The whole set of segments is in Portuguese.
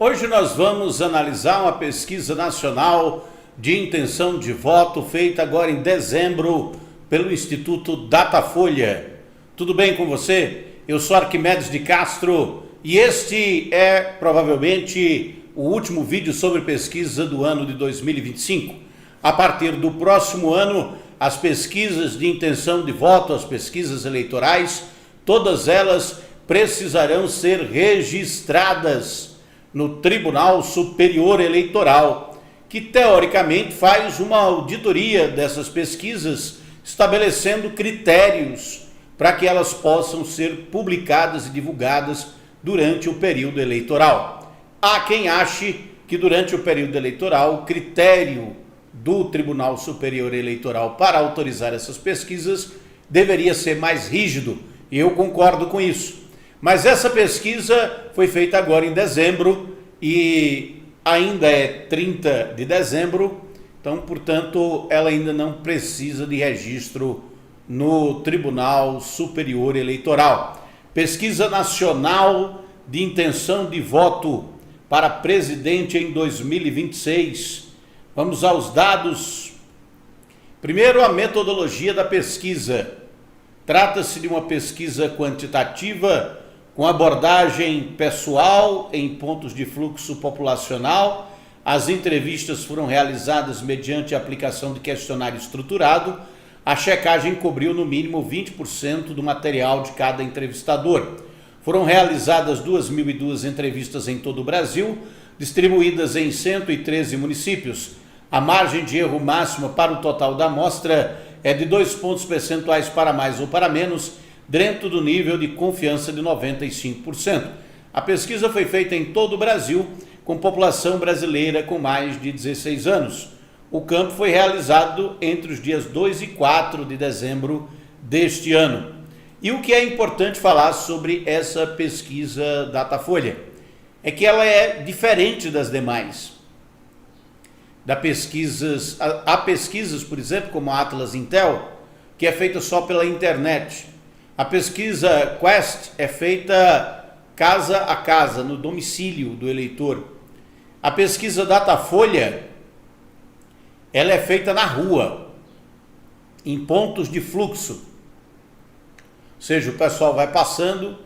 Hoje nós vamos analisar uma pesquisa nacional de intenção de voto feita agora em dezembro pelo Instituto Datafolha. Tudo bem com você? Eu sou Arquimedes de Castro e este é provavelmente o último vídeo sobre pesquisa do ano de 2025. A partir do próximo ano, as pesquisas de intenção de voto, as pesquisas eleitorais, todas elas precisarão ser registradas no Tribunal Superior Eleitoral, que teoricamente faz uma auditoria dessas pesquisas, estabelecendo critérios para que elas possam ser publicadas e divulgadas durante o período eleitoral. Há quem ache que durante o período eleitoral o critério do Tribunal Superior Eleitoral para autorizar essas pesquisas deveria ser mais rígido, e eu concordo com isso. Mas essa pesquisa foi feita agora em dezembro e ainda é 30 de dezembro, então, portanto, ela ainda não precisa de registro no Tribunal Superior Eleitoral. Pesquisa Nacional de Intenção de Voto para Presidente em 2026. Vamos aos dados. Primeiro, a metodologia da pesquisa. Trata-se de uma pesquisa quantitativa com abordagem pessoal em pontos de fluxo populacional. As entrevistas foram realizadas mediante a aplicação de questionário estruturado. A checagem cobriu no mínimo 20% do material de cada entrevistador. Foram realizadas 2.002 entrevistas em todo o Brasil, distribuídas em 113 municípios. A margem de erro máxima para o total da amostra é de 2 pontos percentuais para mais ou para menos, dentro do nível de confiança de 95%. A pesquisa foi feita em todo o Brasil, com população brasileira com mais de 16 anos. O campo foi realizado entre os dias 2 e 4 de dezembro deste ano. E o que é importante falar sobre essa pesquisa Datafolha é que ela é diferente das demais. Há pesquisas, por exemplo, como a Atlas Intel, que é feita só pela internet. A pesquisa Quest é feita casa a casa, no domicílio do eleitor. A pesquisa Datafolha, ela é feita na rua, em pontos de fluxo. Ou seja, o pessoal vai passando,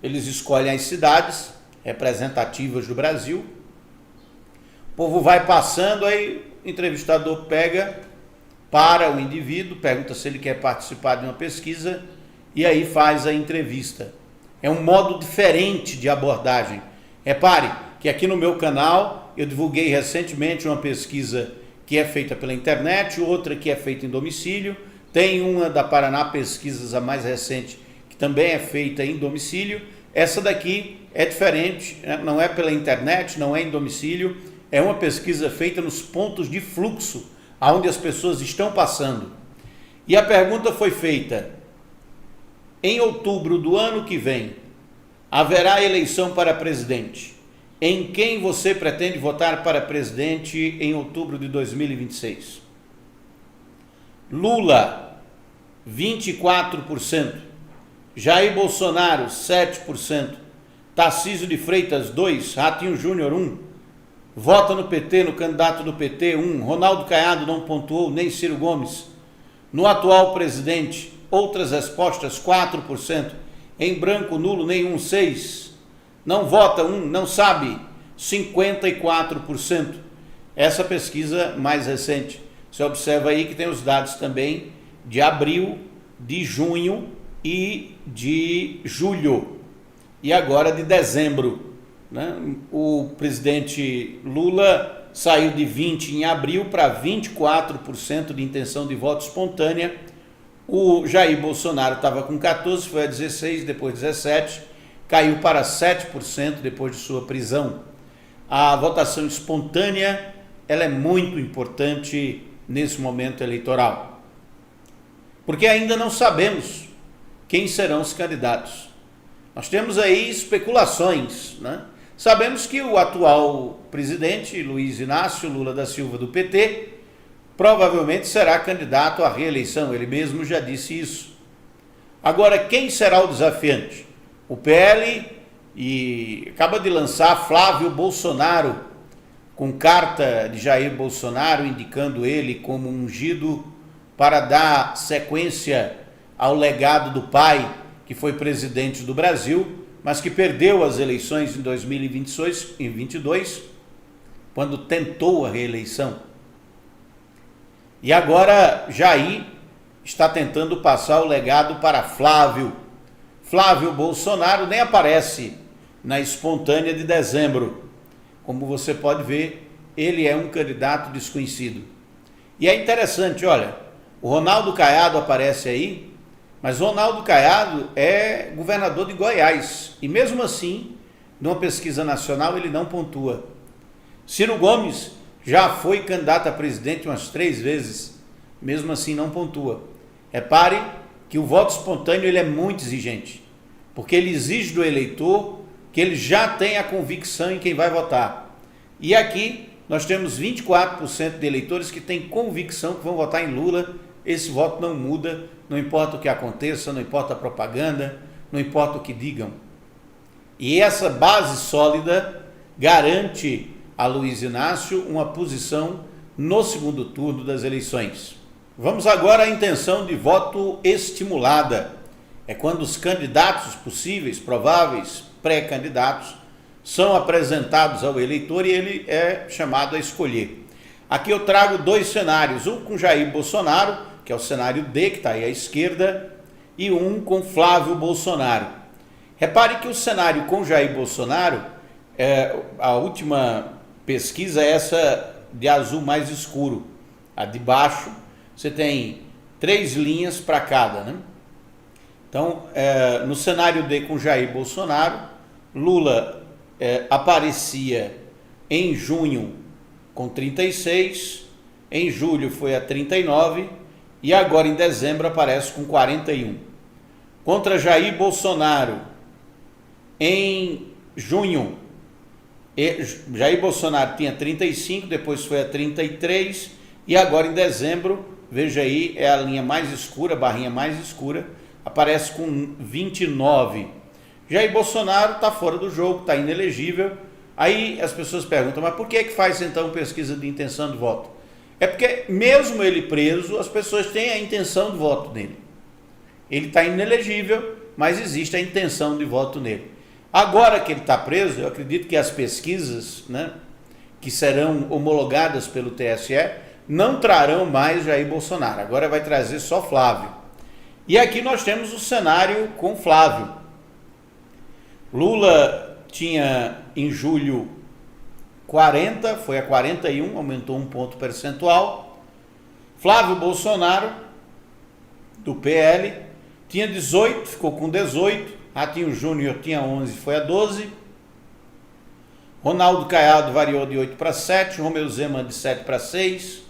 eles escolhem as cidades representativas do Brasil, o povo vai passando, aí o entrevistador pega, para o indivíduo, pergunta se ele quer participar de uma pesquisa e aí faz a entrevista. É um modo diferente de abordagem. Repare que aqui no meu canal eu divulguei recentemente uma pesquisa que é feita pela internet, outra que é feita em domicílio, tem uma da Paraná Pesquisas, a mais recente, que também é feita em domicílio. Essa daqui é diferente, não é pela internet, não é em domicílio, é uma pesquisa feita nos pontos de fluxo, onde as pessoas estão passando. E a pergunta foi feita: em outubro do ano que vem, haverá eleição para presidente. Em quem você pretende votar para presidente em outubro de 2026? Lula, 24%. Jair Bolsonaro, 7%. Tarcísio de Freitas, 2%. Ratinho Júnior, 1%. Vota no PT, no candidato do PT, 1%. Ronaldo Caiado não pontuou, nem Ciro Gomes. No atual presidente, outras respostas, 4%. Em branco, nulo, nenhum, 6%. Não vota, 1%. Não sabe, 54%. Essa pesquisa mais recente. Você observa aí que tem os dados também de abril, de junho e de julho. E agora de dezembro, né? O presidente Lula saiu de 20% em abril para 24% de intenção de voto espontânea. O Jair Bolsonaro estava com 14%, foi a 16%, depois 17%, caiu para 7% depois de sua prisão. A votação espontânea, ela é muito importante nesse momento eleitoral, porque ainda não sabemos quem serão os candidatos. Nós temos aí especulações, né? Sabemos que o atual presidente, Luiz Inácio Lula da Silva, do PT, provavelmente será candidato à reeleição, ele mesmo já disse isso. Agora, quem será o desafiante? O PL e acaba de lançar Flávio Bolsonaro, com carta de Jair Bolsonaro indicando ele como ungido para dar sequência ao legado do pai, que foi presidente do Brasil, mas que perdeu as eleições em 2022, quando tentou a reeleição. E agora Jair está tentando passar o legado para Flávio. Flávio Bolsonaro nem aparece na espontânea de dezembro. Como você pode ver, ele é um candidato desconhecido. E é interessante, olha, o Ronaldo Caiado aparece aí, mas Ronaldo Caiado é governador de Goiás. E mesmo assim, numa pesquisa nacional, ele não pontua. Ciro Gomes já foi candidato a presidente umas 3 vezes, mesmo assim não pontua. Repare que o voto espontâneo ele é muito exigente, porque ele exige do eleitor que ele já tenha a convicção em quem vai votar. E aqui nós temos 24% de eleitores que têm convicção que vão votar em Lula. Esse voto não muda, não importa o que aconteça, não importa a propaganda, não importa o que digam. E essa base sólida garante a Luiz Inácio uma posição no segundo turno das eleições. Vamos agora à intenção de voto estimulada. É quando os candidatos possíveis, prováveis, pré-candidatos, são apresentados ao eleitor e ele é chamado a escolher. Aqui eu trago 2 cenários, um com Jair Bolsonaro, que é o cenário D, que está aí à esquerda, e um com Flávio Bolsonaro. Repare que o cenário com Jair Bolsonaro, a última pesquisa é essa de azul mais escuro. A de baixo, você tem 3 linhas para cada, né? Então, no cenário D com Jair Bolsonaro, Lula aparecia em junho com 36, em julho foi a 39 e agora em dezembro aparece com 41. Contra Jair Bolsonaro, em junho, Jair Bolsonaro tinha 35, depois foi a 33 e agora em dezembro, veja aí, é a linha mais escura, a barrinha mais escura, aparece com 29. Jair Bolsonaro está fora do jogo, está inelegível. Aí as pessoas perguntam, mas por que faz então pesquisa de intenção de voto? É porque mesmo ele preso, as pessoas têm a intenção de voto nele. Ele está inelegível, mas existe a intenção de voto nele. Agora que ele está preso, eu acredito que as pesquisas, né, que serão homologadas pelo TSE, não trarão mais Jair Bolsonaro. Agora vai trazer só Flávio. E aqui nós temos o cenário com Flávio. Lula tinha em julho 40, foi a 41, aumentou 1 ponto percentual. Flávio Bolsonaro, do PL, tinha 18, ficou com 18. Ratinho Júnior tinha 11, foi a 12. Ronaldo Caiado variou de 8 para 7. Romeu Zema de 7 para 6.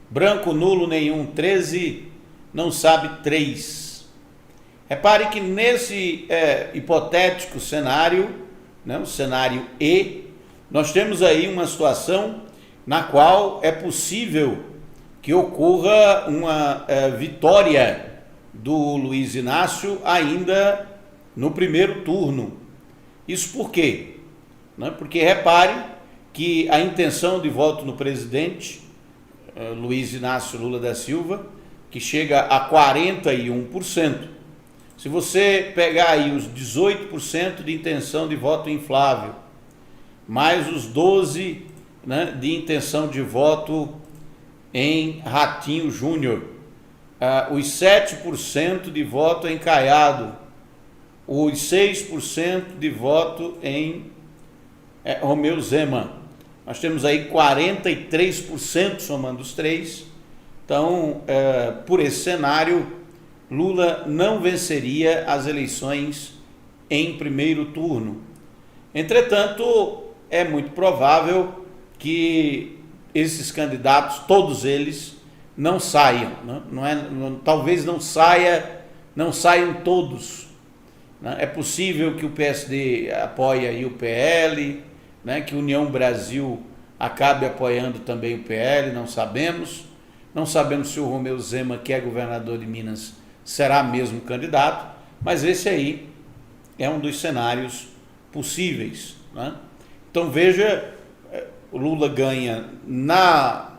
Branco, nulo, nenhum, 13. Não sabe, 3. Repare que nesse hipotético cenário, né, o cenário E, nós temos aí uma situação na qual é possível que ocorra uma vitória do Luiz Inácio ainda no primeiro turno. Isso por quê? Porque repare que a intenção de voto no presidente, Luiz Inácio Lula da Silva, que chega a 41%. Se você pegar aí os 18% de intenção de voto em Flávio, mais os 12%, né, de intenção de voto em Ratinho Júnior, os 7% de voto em Caiado, os 6% de voto em Romeu Zema. Nós temos aí 43% somando os 3. Então, por esse cenário, Lula não venceria as eleições em primeiro turno. Entretanto, é muito provável que esses candidatos, todos eles, não saiam. Talvez não saiam todos. É possível que o PSD apoie aí o PL, né, que União Brasil acabe apoiando também o PL, não sabemos. Não sabemos se o Romeu Zema, que é governador de Minas, será mesmo candidato, mas esse aí é um dos cenários possíveis, né? Então veja, o Lula ganha na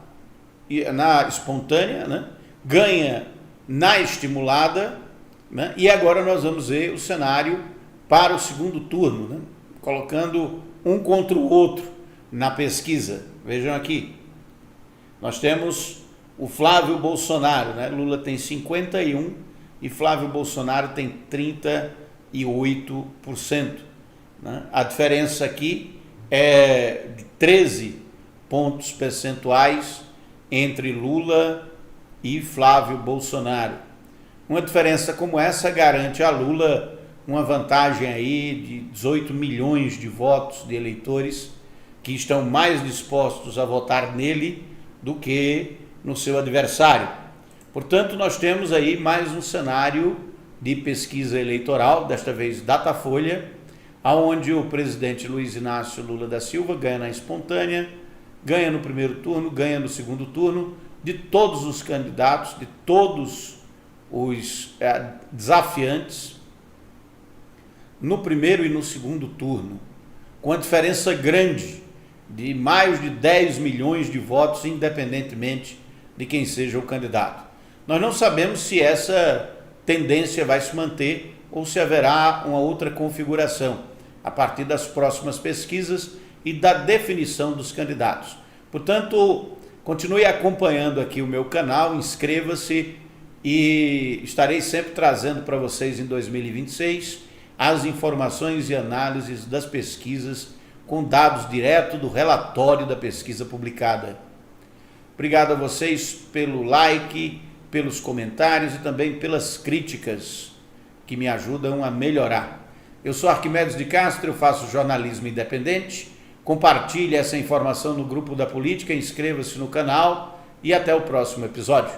espontânea, né? Ganha na estimulada, né? E agora nós vamos ver o cenário para o segundo turno, né? Colocando um contra o outro na pesquisa. Vejam aqui, nós temos o Flávio Bolsonaro, né? Lula tem 51% e Flávio Bolsonaro tem 38%. Né? A diferença aqui é de 13 pontos percentuais entre Lula e Flávio Bolsonaro. Uma diferença como essa garante a Lula uma vantagem aí de 18 milhões de votos de eleitores que estão mais dispostos a votar nele do que no seu adversário. Portanto, nós temos aí mais um cenário de pesquisa eleitoral, desta vez Datafolha, onde o presidente Luiz Inácio Lula da Silva ganha na espontânea, ganha no primeiro turno, ganha no segundo turno, de todos os candidatos, de todos os desafiantes, no primeiro e no segundo turno, com a diferença grande de mais de 10 milhões de votos, independentemente de quem seja o candidato. Nós não sabemos se essa tendência vai se manter ou se haverá uma outra configuração a partir das próximas pesquisas e da definição dos candidatos. Portanto, continue acompanhando aqui o meu canal, inscreva-se e estarei sempre trazendo para vocês em 2026 as informações e análises das pesquisas com dados direto do relatório da pesquisa publicada. Obrigado a vocês pelo like, pelos comentários e também pelas críticas que me ajudam a melhorar. Eu sou Arquimedes de Castro, eu faço jornalismo independente. Compartilhe essa informação no grupo da política, inscreva-se no canal e até o próximo episódio.